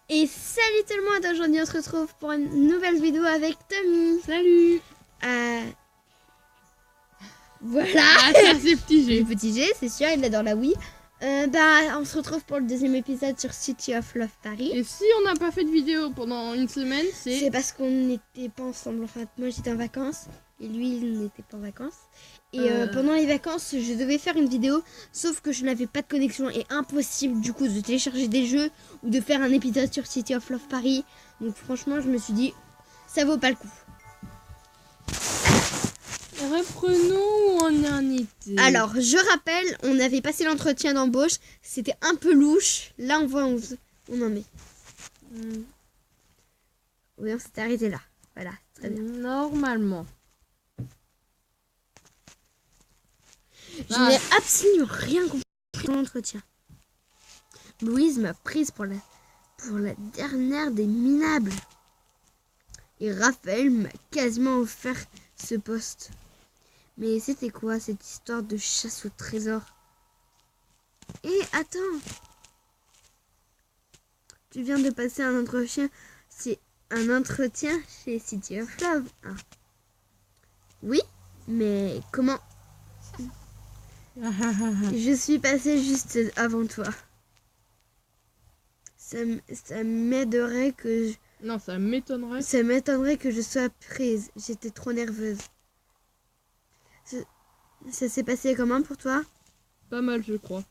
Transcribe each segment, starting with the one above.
Et salut tout le monde, aujourd'hui on se retrouve pour une nouvelle vidéo avec Tommy. Salut. Voilà. Ah, ça c'est petit G. Le petit G, c'est sûr, il adore la Wii. On se retrouve pour le deuxième épisode sur City of Love Paris. Et si on n'a pas fait de vidéo pendant une semaine, C'est parce qu'on n'était pas ensemble. Enfin, moi j'étais en vacances et lui il n'était pas en vacances. Et pendant les vacances, je devais faire une vidéo, sauf que je n'avais pas de connexion et impossible du coup de télécharger des jeux ou de faire un épisode sur City of Love Paris. Donc franchement, je me suis dit, ça vaut pas le coup. Reprenons où on en était. Alors, je rappelle, on avait passé l'entretien d'embauche, c'était un peu louche. Là, on voit où on en est. Oui, on s'est arrêté là. Voilà, très bien. Normalement. Je n'ai absolument rien compris dans l'entretien. Louise m'a prise pour la dernière des minables. Et Raphaël m'a quasiment offert ce poste. Mais c'était quoi cette histoire de chasse au trésor? Et attends, tu viens de passer un entretien. C'est un entretien chez City of Love. Ah. Oui, mais comment? Je suis passée juste avant toi. Ça m'aiderait que Non, ça m'étonnerait. Ça m'étonnerait que je sois prise. J'étais trop nerveuse. Ça s'est passé comment pour toi? Pas mal, je crois.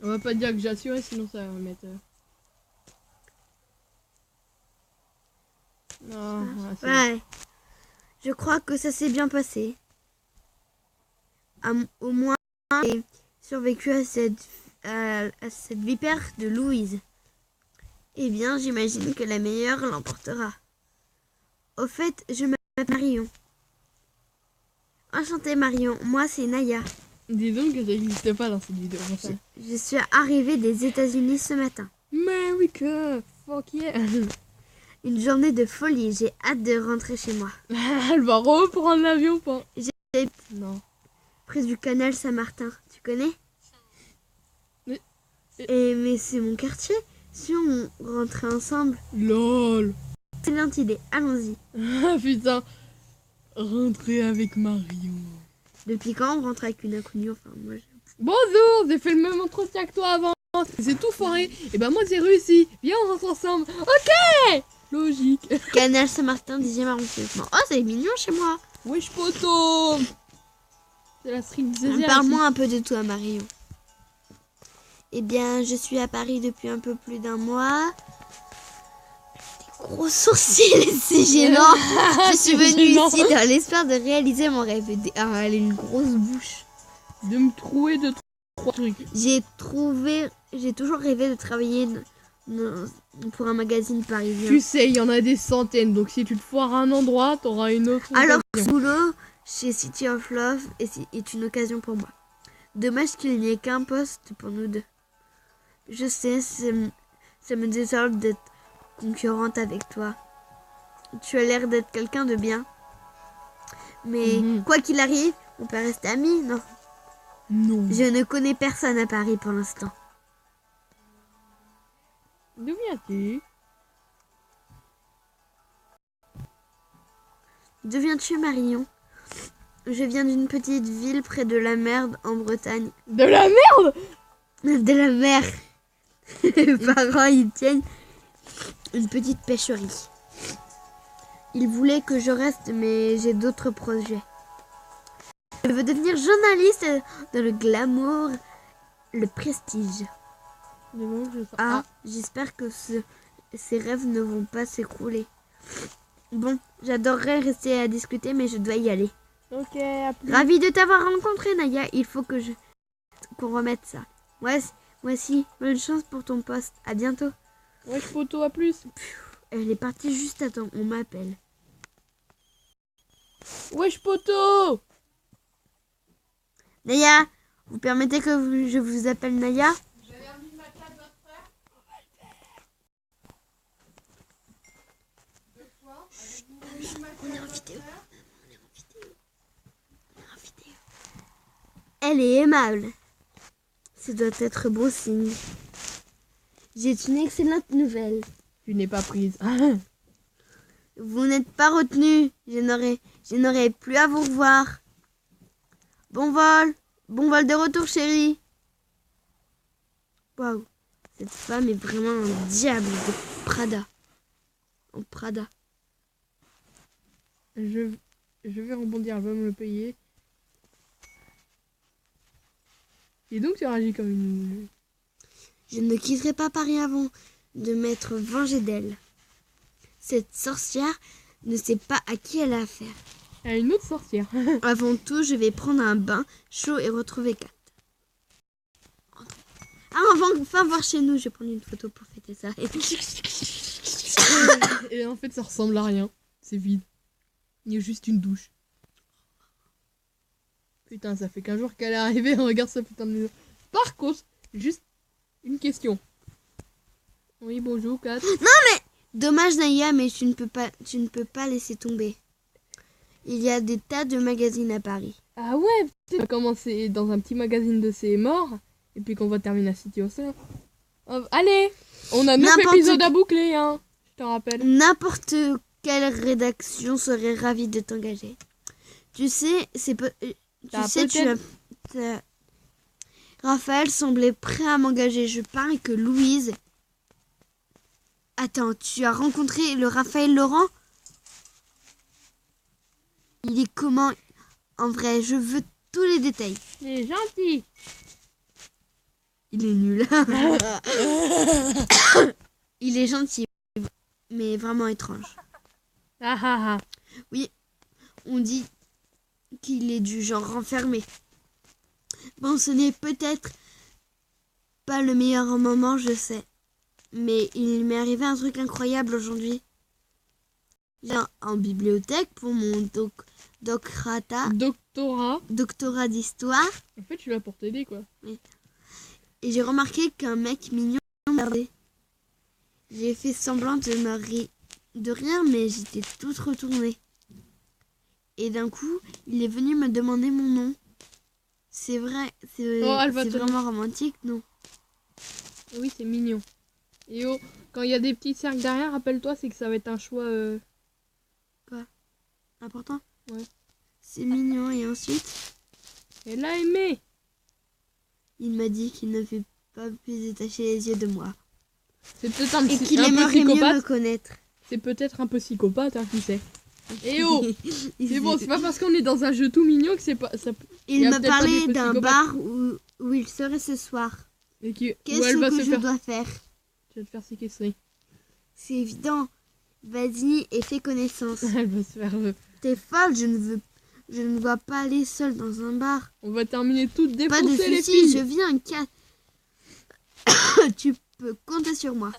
On va pas dire que j'ai assuré, sinon ça va mettre. Non, Ouais. Je crois que ça s'est bien passé. Au moins, j'ai survécu à cette vipère de Louise. Eh bien, j'imagine que la meilleure l'emportera. Au fait, je m'appelle Marion. Enchantée Marion, moi c'est Naya. Dis donc que ça n'existe pas dans cette vidéo. Je suis arrivée des États-Unis ce matin. America, fuck yeah. Une journée de folie, j'ai hâte de rentrer chez moi. Elle va reprendre l'avion, pas? J'ai Non. près du canal Saint-Martin, tu connais? Mais c'est mon quartier. Si on rentrait ensemble. LOL. Excellente idée, allons-y. Ah putain. Rentrer avec Marion. Depuis quand on rentre avec une inconnue? Enfin, moi, Bonjour, j'ai fait le même entretien que toi avant. C'est tout foiré. Et ben moi j'ai réussi. Viens, on rentre ensemble. Ok. Logique. Canal Saint-Martin, 10e arrondissement. Oh, c'est mignon chez moi. Wesh poto. C'est la street désert. Parle-moi un peu de toi, Marion. Eh bien, je suis à Paris depuis un peu plus d'un mois. Des gros sourcils, c'est gênant. Je suis venue ici dans l'espoir de réaliser mon rêve. Elle a une grosse bouche. De me trouver de trois trucs. J'ai toujours rêvé de travailler pour un magazine parisien. Tu sais, il y en a des centaines. Donc si tu te foires à un endroit, t'auras une autre. Alors, ce boulot chez City of Love est une occasion pour moi. Dommage qu'il n'y ait qu'un poste pour nous deux. Je sais, ça me désole d'être concurrente avec toi. Tu as l'air d'être quelqu'un de bien. Mais quoi qu'il arrive, on peut rester amis, non? Non. Je ne connais personne à Paris pour l'instant. D'où viens-tu? D'où viens-tu, Marion? Je viens d'une petite ville près de la mer en Bretagne. De la merde? De la mer. Mes parents, ils tiennent une petite pêcherie. Ils voulaient que je reste, mais j'ai d'autres projets. Je veux devenir journaliste dans le glamour, le prestige. J'espère que ces rêves ne vont pas s'écrouler. Bon, j'adorerais rester à discuter, mais je dois y aller. Ok, à plus. Ravie de t'avoir rencontré, Naya. Il faut qu'on remette ça. Voici, bonne chance pour ton poste. À bientôt. Wesh poto, à plus. Elle est partie juste à temps. On m'appelle. Wesh poto. Naya, vous permettez que je vous appelle Naya? On est en vidéo. Elle est aimable. Ça doit être bon signe. J'ai une excellente nouvelle. Tu n'es pas prise. Vous n'êtes pas retenu. Je n'aurai plus à vous revoir. Bon vol de retour, chérie. Waouh, cette femme est vraiment un diable de Prada. En Prada. Je vais rebondir, elle va me le payer. Et donc tu réagis comme une... Je ne quitterai pas Paris avant de m'être vengée d'elle. Cette sorcière ne sait pas à qui elle a affaire. Elle a une autre sorcière. Avant tout, je vais prendre un bain chaud et retrouver Kat. Ah, on va enfin voir chez nous. Je vais prendre une photo pour fêter ça. Et en fait, ça ressemble à rien. C'est vide. Il y a juste une douche. Putain, ça fait qu'un jour qu'elle est arrivée. Regarde ce putain de maison. Par contre, juste une question. Oui, bonjour, Kat. Dommage, Naya, mais tu ne peux pas laisser tomber. Il y a des tas de magazines à Paris. Ah ouais, on va commencer dans un petit magazine de ces morts. Et puis qu'on va terminer à City Océan. Allez, on a 9 épisodes à boucler, hein. Je te rappelle. N'importe quelle rédaction serait ravie de t'engager. Tu sais, Raphaël semblait prêt à m'engager. Je parie que Louise... Attends, tu as rencontré le Raphaël Laurent? Il est comment? En vrai, je veux tous les détails. Il est gentil. Il est nul. Il est gentil, mais vraiment étrange. Ah ah ah. Oui, on dit qu'il est du genre renfermé. Bon, ce n'est peut-être pas le meilleur moment, je sais. Mais il m'est arrivé un truc incroyable aujourd'hui. J'ai en bibliothèque pour mon doctorat d'histoire. En fait, je suis là pour t'aider, quoi. Oui. Et j'ai remarqué qu'un mec mignon m'emmerdait. J'ai fait semblant de rire, mais j'étais toute retournée. Et d'un coup, il est venu me demander mon nom. C'est vrai, c'est vraiment romantique, non? Oui, c'est mignon. Et oh, quand il y a des petits cercles derrière, rappelle-toi, c'est que ça va être un choix... Quoi? Important? Ouais. C'est mignon, et ensuite? Elle a aimé. Il m'a dit qu'il ne fait pas plus détacher les yeux de moi. C'est peut-être un Et qu'il peu aimerait mieux me psychopathe. connaître. C'est peut-être un peu psychopathe, hein, qui sait. Et oh, c'est bon, c'est pas parce qu'on est dans un jeu tout mignon que c'est pas... Il me parlait d'un bar où il serait ce soir. Et Qu'est-ce que je dois faire? Tu vas te faire séquestrer. C'est évident. Vas-y et fais connaissance. Elle va se faire... T'es folle, je ne dois pas aller seule dans un bar. On va terminer toutes défoncer Pas de les soucis, filles. je viens, Kat. Tu peux compter sur moi.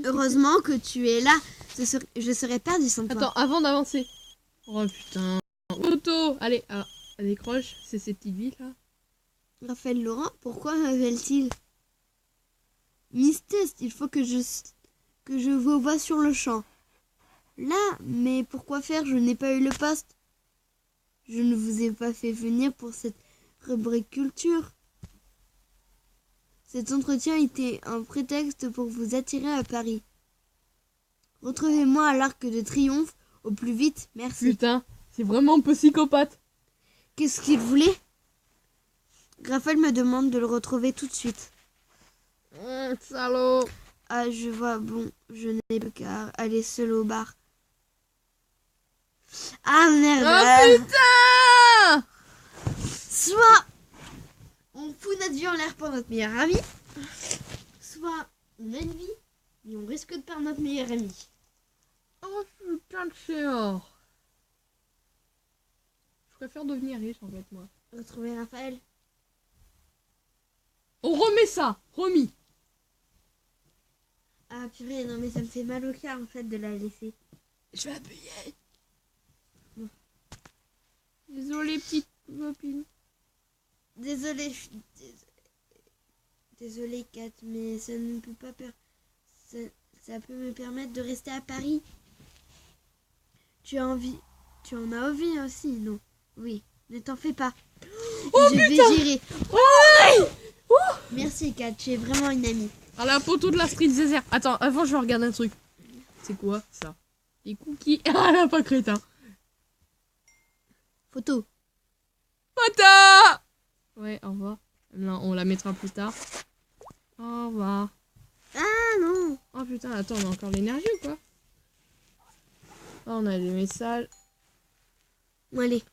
Heureusement que tu es là. Je serais perdue sans toi. Attends, avant d'avancer. Oh putain. Auto. Allez, elle décroche. C'est cette petite vie là. Raphaël Laurent, pourquoi m'appelle-t-il? Miss Test, il faut que je vous voie sur le champ. Là, mais pourquoi faire? Je n'ai pas eu le poste. Je ne vous ai pas fait venir pour cette rubrique culture. Cet entretien était un prétexte pour vous attirer à Paris. Retrouvez-moi à l'Arc de Triomphe au plus vite, merci. Putain, c'est vraiment un peu psychopathe. Qu'est-ce qu'il voulait? Raphaël me demande de le retrouver tout de suite. Salaud. Ah, je vois, bon, je n'ai pas qu'à aller seul au bar. Ah merde! Oh putain! Soit on fout notre vie en l'air pour notre meilleur ami, soit on a une vie, mais on risque de perdre notre meilleur ami. Oh putain de chéor. Je préfère devenir riche en fait, moi. Retrouver Raphaël. On remet ça! Remis! Ah purée, non mais ça me fait mal au cœur en fait de la laisser. Je vais appuyer. Bon. Désolée, petite copine. Désolée, désolée Kat, mais ça ne peut pas ça peut me permettre de rester à Paris. Tu en as envie aussi, non? Oui, ne t'en fais pas. Oh, je putain, vais gérer. Oh, Merci Merci, Kat. Tu es vraiment une amie. À la poteau de la street désert. Attends, avant, je vais regarder un truc. C'est quoi, ça? Des cookies. Ah, là, pas crétin. Photo. Photo! Ouais, au revoir. Là, on la mettra plus tard. Au revoir. Ah non. Oh putain, attends, on a encore l'énergie ou quoi? Oh, on a des messages. Bon, allez.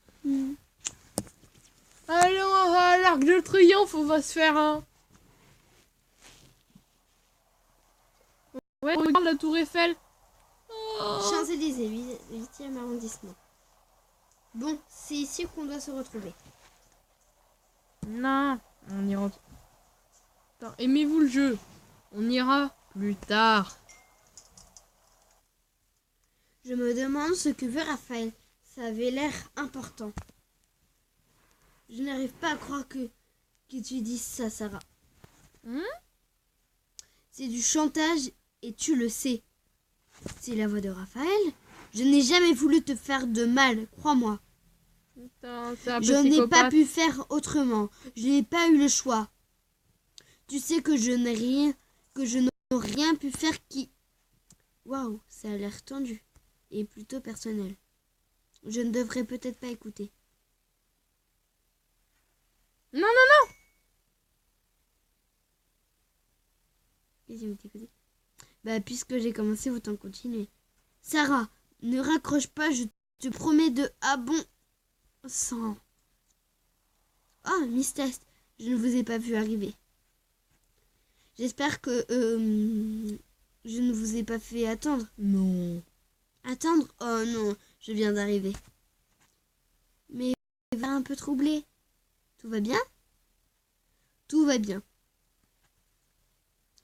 Allez, on va à l'Arc de Triomphe, on va se faire un... Ouais, regarde la tour Eiffel. Oh. Champs-Élysées, 8e arrondissement. Bon, c'est ici qu'on doit se retrouver. Non, on ira... Attends, aimez-vous le jeu? On ira plus tard. Je me demande ce que veut Raphaël. Ça avait l'air important. Je n'arrive pas à croire que tu dises ça, Sarah. C'est du chantage et tu le sais. C'est la voix de Raphaël. Je n'ai jamais voulu te faire de mal, crois-moi. Putain, c'est un peu Je n'ai pas psychopathe. pu faire autrement. Je n'ai pas eu le choix. Tu sais que je n'ai rien pu faire qui... Waouh, ça a l'air tendu et plutôt personnel. Je ne devrais peut-être pas écouter. Non, non, non. Qu'est-ce que vous écoutez? Bah, puisque j'ai commencé, autant continuer. Sarah, ne raccroche pas, je te promets de... Ah bon sang. Oh, Miss Test, je ne vous ai pas vu arriver. J'espère que je ne vous ai pas fait attendre. Non. Attendre? Oh non, je viens d'arriver. Mais vous êtes un peu troublé. Tout va bien? Tout va bien.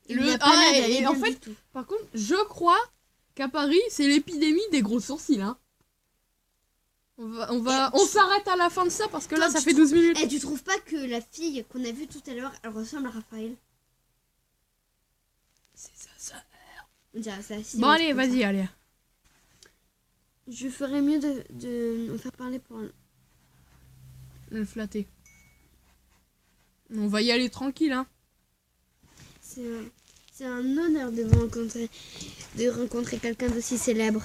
Il n'y a pas l'air d'aller bien en fait, du tout. par contre, je crois qu'à Paris, c'est l'épidémie des gros sourcils. Hein. On s'arrête à la fin de ça parce que là, ça fait 12 minutes. Et tu trouves pas que la fille qu'on a vue tout à l'heure, elle ressemble à Raphaël? C'est ça. On dirait ça. Bon, allez, vas-y, allez. Je ferais mieux de me faire parler pour... Le flatter. On va y aller tranquille, hein. C'est un honneur de vous rencontrer quelqu'un d'aussi célèbre.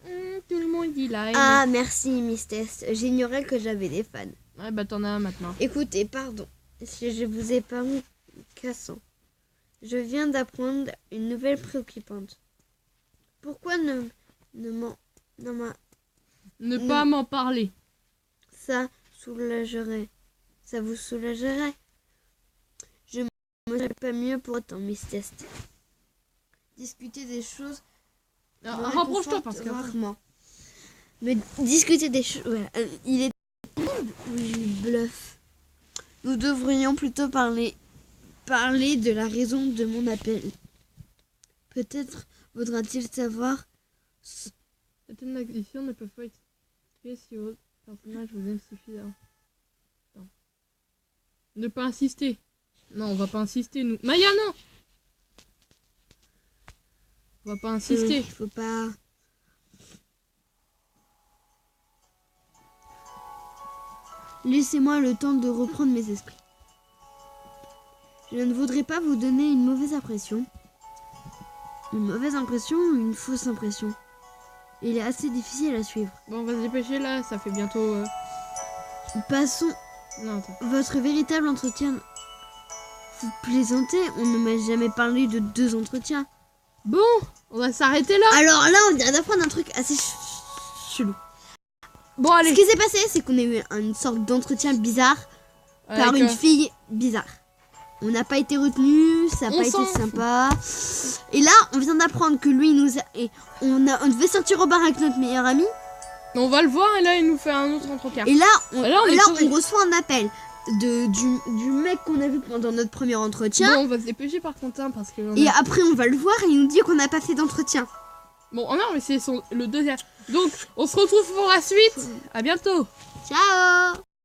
Tout le monde dit là. Ah, merci, Miss Test. J'ignorais que j'avais des fans. Ouais, bah t'en as un maintenant. Écoutez, pardon, si je vous ai paru cassant. Je viens d'apprendre une nouvelle préoccupante. Pourquoi ne pas m'en parler. Ça soulagerait. Ça vous soulagerait. Je ne me sens pas mieux pour autant, Miss Test. Discuter des choses... Rapproche-toi parce que... Rarement. Mais discuter des choses... Voilà. Il est... Oui, je bluffe. Nous devrions plutôt parler de la raison de mon appel. Peut-être voudra-t-il savoir... Certaines actions ne peuvent pas être faites si votre personnage vous aime suffisamment. Non. Ne pas insister. Non, on va pas insister, nous. Maya, non! On va pas insister. Il faut pas... Laissez-moi le temps de reprendre mes esprits. Je ne voudrais pas vous donner une mauvaise impression. Une mauvaise impression ou une fausse impression? Il est assez difficile à suivre. Bon, on va se dépêcher là, ça fait bientôt... Passons. Non, attends. Votre véritable entretien. Vous plaisantez, on ne m'a jamais parlé de 2 entretiens. Bon, on va s'arrêter là. Alors là, on vient d'apprendre un truc assez chelou. Bon, allez. Ce qui s'est passé, c'est qu'on a eu une sorte d'entretien bizarre par une fille bizarre. On n'a pas été retenu, ça n'a pas été sympa. Et là, on vient d'apprendre que lui nous a... Et on devait sortir au bar avec notre meilleur ami. On va le voir et là, il nous fait un autre entretien. Et là, on est reçoit un appel du mec qu'on a vu pendant notre premier entretien. Bon, on va se dépêcher par contre, hein, parce que... Et après, on va le voir et il nous dit qu'on n'a pas fait d'entretien. Bon, oh non, mais c'est le deuxième. Donc, on se retrouve pour la suite. À bientôt. Ciao.